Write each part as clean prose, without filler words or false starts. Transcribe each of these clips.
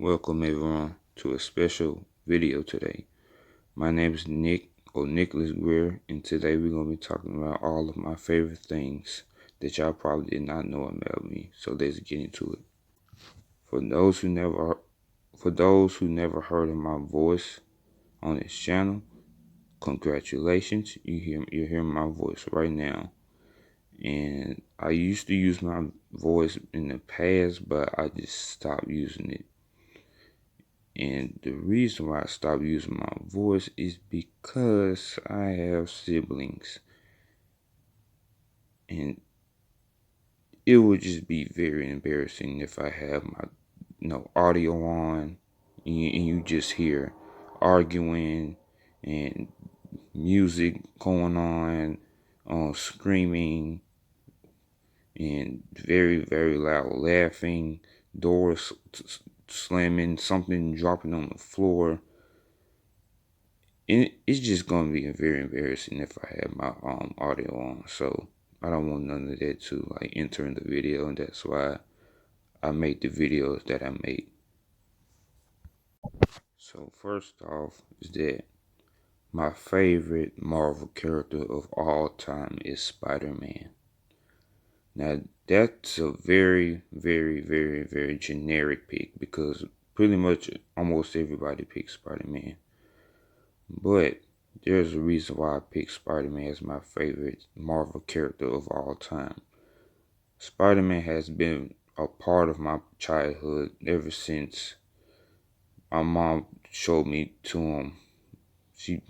Welcome everyone to a special video today. My name is Nick or Nicholas Greer, and today we're going to be talking about all of my favorite things that y'all probably did not know about me. So let's get into it. For those who never heard of my voice on this channel, congratulations. You're hearing my voice right now. And I used to use my voice in the past, but I just stopped using it. And the reason why I stopped using my voice is because I have siblings. And it would just be very embarrassing if I have my audio on and you just hear arguing and music going on, screaming and very, very loud laughing, doors slamming, something dropping on the floor. And it's just gonna be very embarrassing if I have my audio on. So I don't want none of that to like enter in the video, and that's why I make the videos that I make. So first off is that my favorite Marvel character of all time is Spider-Man. Now that's a very, very, very, very generic pick because pretty much almost everybody picks Spider-Man. But there's a reason why I picked Spider-Man as my favorite Marvel character of all time. Spider-Man has been a part of my childhood ever since my mom showed me to him. She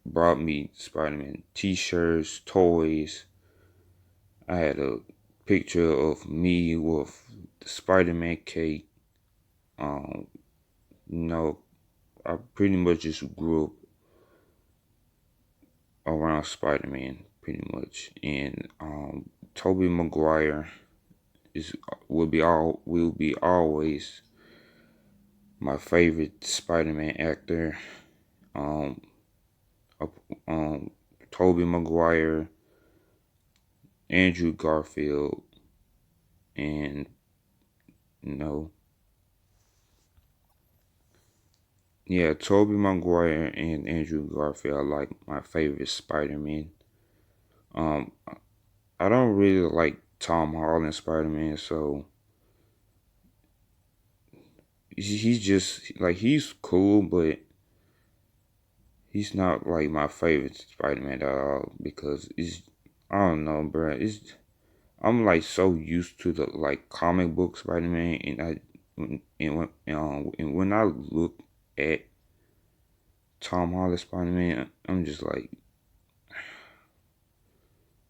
brought me Spider-Man t-shirts, toys. I had a picture of me with the Spider-Man cake. Um, you know, I pretty much just grew up around Spider-Man pretty much. And Tobey Maguire will be always my favorite Spider-Man actor. Um, uh, um, Tobey Maguire, Andrew Garfield, and you know, yeah, Tobey Maguire and Andrew Garfield are like my favorite Spider-Man. Um, I don't really like Tom Holland Spider-Man, so he's just like he's cool, but he's not like my favorite Spider-Man at all because I don't know, bro. I'm like so used to the like comic book Spider-Man, and when I look at Tom Holland Spider-Man, I'm just like,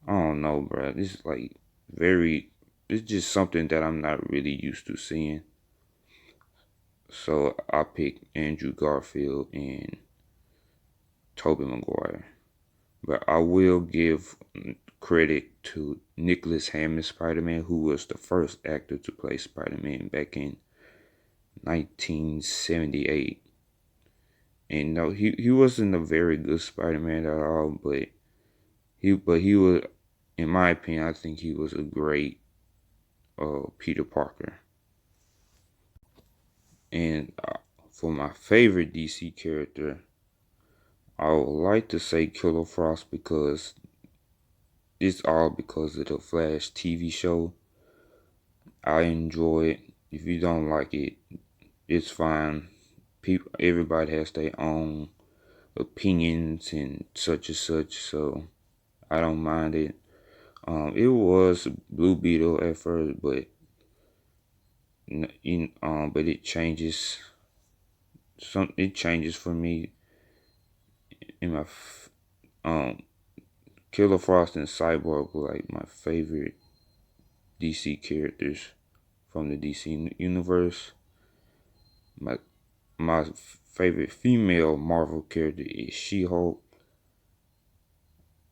I don't know, bro. It's like it's just something that I'm not really used to seeing. So I picked Andrew Garfield and Tobey Maguire. But I will give credit to Nicholas Hammond Spider-Man, who was the first actor to play Spider-Man back in 1978. And no, he wasn't a very good Spider-Man at all, but he was, in my opinion, I think he was a great Peter Parker. And for my favorite DC character, I would like to say Killer Frost because it's all because of the Flash TV show. I enjoy it. If you don't like it, it's fine. Everybody has their own opinions and such, so I don't mind it. It was Blue Beetle at first, but but it changes. It changes for me in my um Killer Frost and Cyborg were like my favorite DC characters from the DC universe. My my favorite female Marvel character is She-Hulk.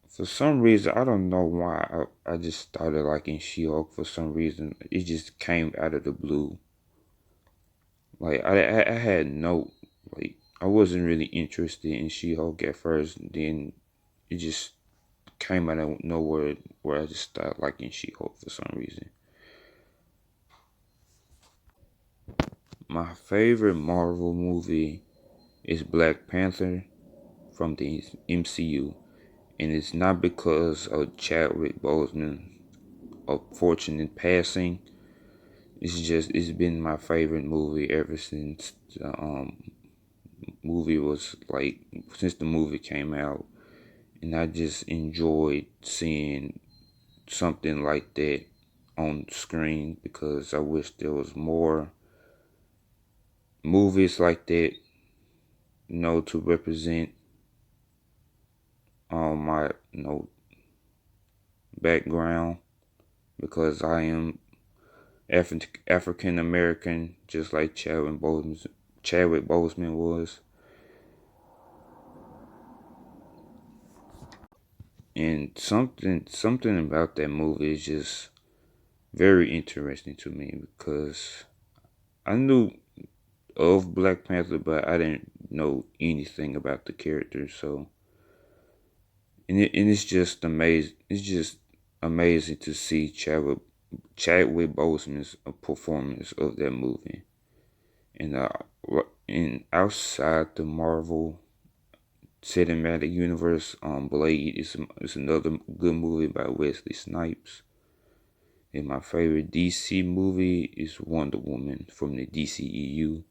For some reason, I don't know why I just started liking She-Hulk for some reason. It just came out of the blue. Like I had no I wasn't really interested in She-Hulk at first. Then it just came out of nowhere where I just started liking She-Hulk for some reason. My favorite Marvel movie is Black Panther from the MCU, and it's not because of Chadwick Boseman unfortunate passing. It's been my favorite movie ever since the movie was like since the movie came out, and I just enjoyed seeing something like that on screen because I wish there was more movies like that, to represent my background because I am African American, just like Chadwick Boseman was, and something about that movie is just very interesting to me because I knew of Black Panther, but I didn't know anything about the character. So, and it's just amazing. It's just amazing to see Chadwick Boseman's performance of that movie. And and outside the Marvel cinematic universe, Blade is another good movie by Wesley Snipes. And my favorite DC movie is Wonder Woman from the DCEU.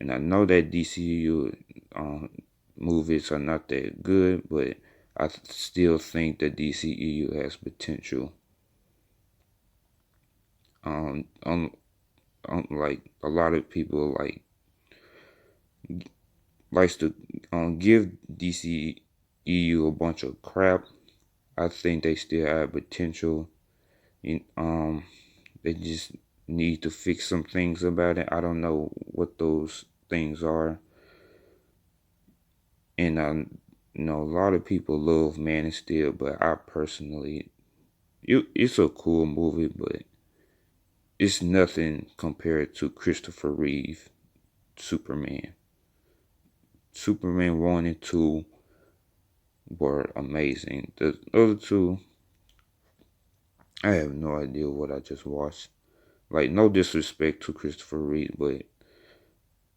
And I know that DCEU movies are not that good, but I still think that DCEU has potential. Um, um, like a lot of people likes to give DCEU a bunch of crap. I think they still have potential. And, they just need to fix some things about it. I don't know what those things are. And I know a lot of people love Man of Steel, but I personally, it's a cool movie, but it's nothing compared to Christopher Reeve Superman. Superman 1 and 2 were amazing. The other two, I have no idea what I just watched. Like, no disrespect to Christopher Reeve, but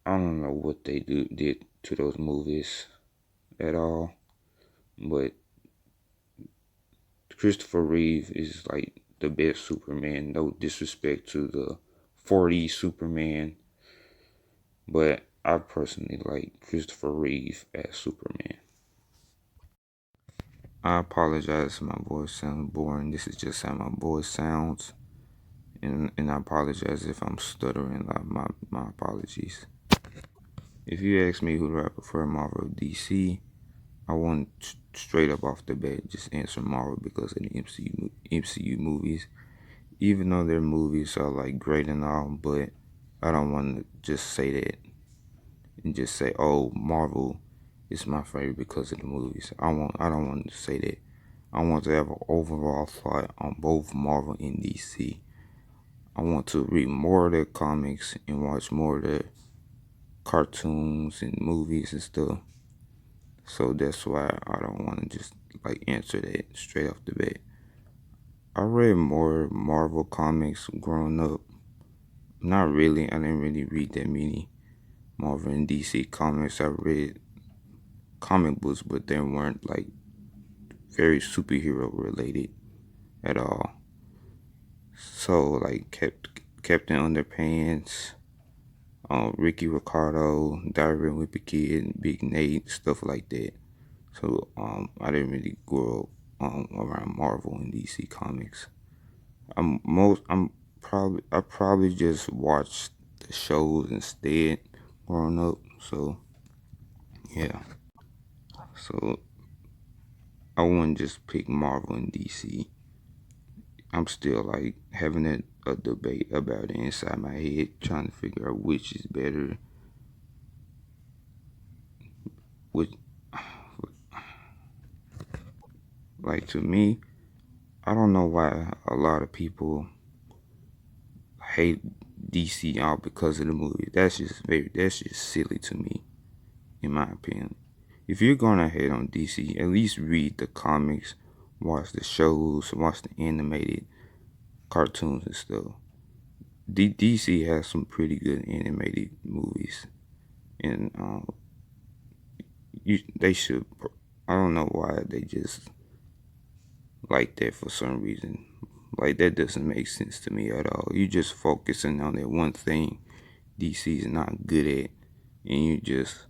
I don't know what they did to those movies at all. But Christopher Reeve is like the best Superman. No disrespect to the 40 Superman, but I personally like Christopher Reeve as Superman. I apologize if my voice sounds boring. This is just how my voice sounds. And I apologize if I'm stuttering. My apologies. If you ask me who do I prefer, Marvel or DC, I want straight up off the bat just answer Marvel because of the MCU movies. Even though their movies are like great and all, but I don't want to just say that and just say, "Oh, Marvel is my favorite because of the movies." I don't want to say that. I want to have an overall thought on both Marvel and DC. I want to read more of their comics and watch more of their cartoons and movies and stuff. So that's why I don't want to just like answer that straight off the bat. I read more Marvel comics growing up. Not really. I didn't really read that many Marvel and DC comics. I read comic books, but they weren't like very superhero related at all. So like Captain Underpants, Ricky Ricardo, Diary of a Wimpy Kid, Big Nate, stuff like that. So I didn't really grow up around Marvel and DC comics. I probably just watched the shows instead growing up. So yeah. So I wouldn't just pick Marvel and DC. I'm still like having a debate about it inside my head, trying to figure out which is better. Which, like to me, I don't know why a lot of people hate DC all because of the movie. That's just silly to me, in my opinion. If you're gonna hate on DC, at least read the comics, watch the shows, watch the animated cartoons and stuff. DC has some pretty good animated movies, and they should. I don't know why they just like that for some reason. Like that doesn't make sense to me at all. You just focusing on that one thing DC's not good at, and you just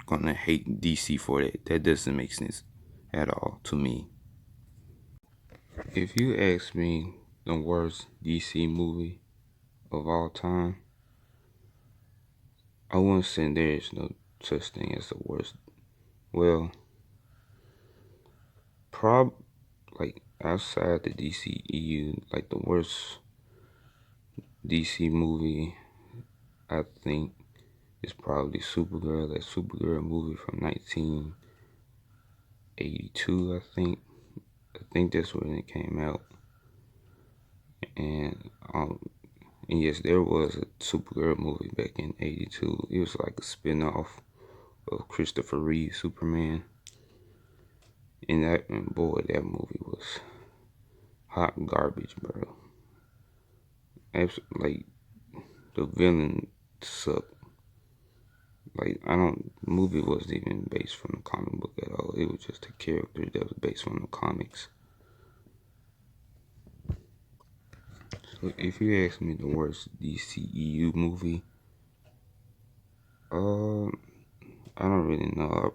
gonna hate DC for that. That doesn't make sense at all to me. If you ask me the worst DC movie of all time, I wouldn't say there is no such thing as the worst. Well, prob like outside the DCEU, like the worst DC movie I think is probably Supergirl. That Supergirl movie from 1982, I think. I think that's when it came out. And and yes, there was a Supergirl movie back in '82. It was like a spin-off of Christopher Reeve Superman. And boy, that movie was hot garbage, bro. Like the villain sucked. Like I don't, the movie wasn't even based from the comic book at all. It was just a character that was based on the comics. So if you ask me the worst DCEU movie, um, I don't really know.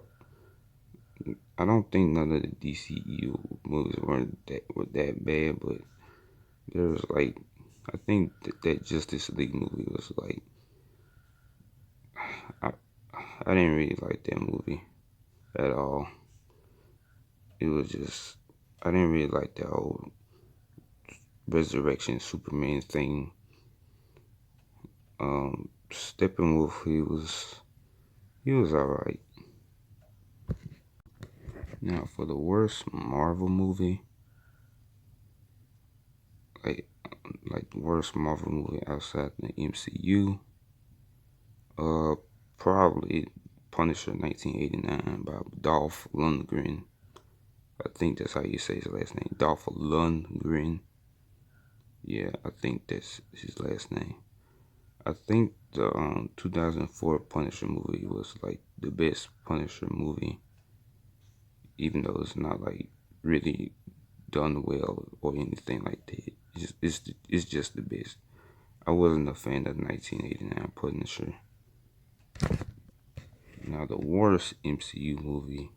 I don't think none of the DCEU movies were that bad, but there was like, I think that Justice League movie was like, I I didn't really like that movie at all. It was just, I didn't really like that whole resurrection Superman thing. Steppenwolf, he was alright. Now for the worst Marvel movie, like the worst Marvel movie outside the MCU, uh, probably Punisher 1989 by Dolph Lundgren. I think that's how you say his last name, Dolph Lundgren. Yeah, I think that's his last name. I think the 2004 Punisher movie was like the best Punisher movie, even though it's not like really done well or anything like that. It's just the best. I wasn't a fan of 1989 Punisher. Now the worst MCU movie,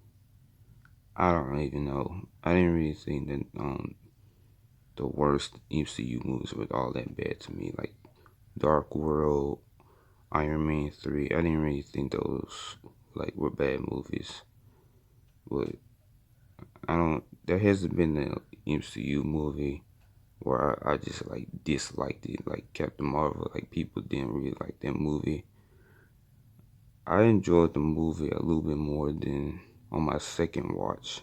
I don't even know. I didn't really think that the worst MCU movies were all that bad to me. Like Dark World, Iron Man 3. I didn't really think those like were bad movies. But I don't. There hasn't been an MCU movie where I just like disliked it, like Captain Marvel. Like people didn't really like that movie. I enjoyed the movie a little bit more than on my second watch.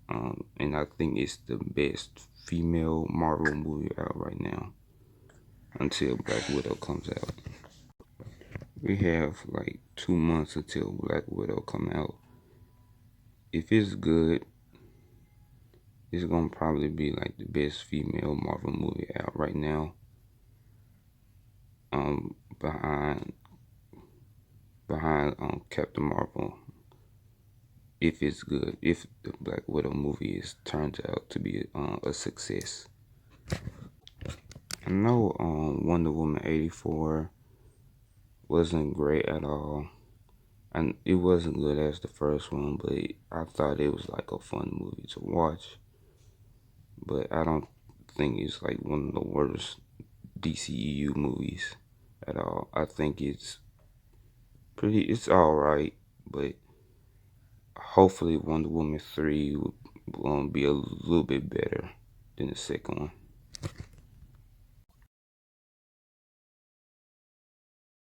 And I think it's the best female Marvel movie out right now until Black Widow comes out. We have like 2 months until Black Widow come out. If it's good, it's gonna probably be like the best female Marvel movie out right now. Behind Captain Marvel. If it's good, if the Black Widow movie turns out to be a success. I know Wonder Woman 84 wasn't great at all. And it wasn't good as the first one, but I thought it was like a fun movie to watch. But I don't think it's like one of the worst DCEU movies at all. I think it's alright, but hopefully Wonder Woman 3 will be a little bit better than the second one.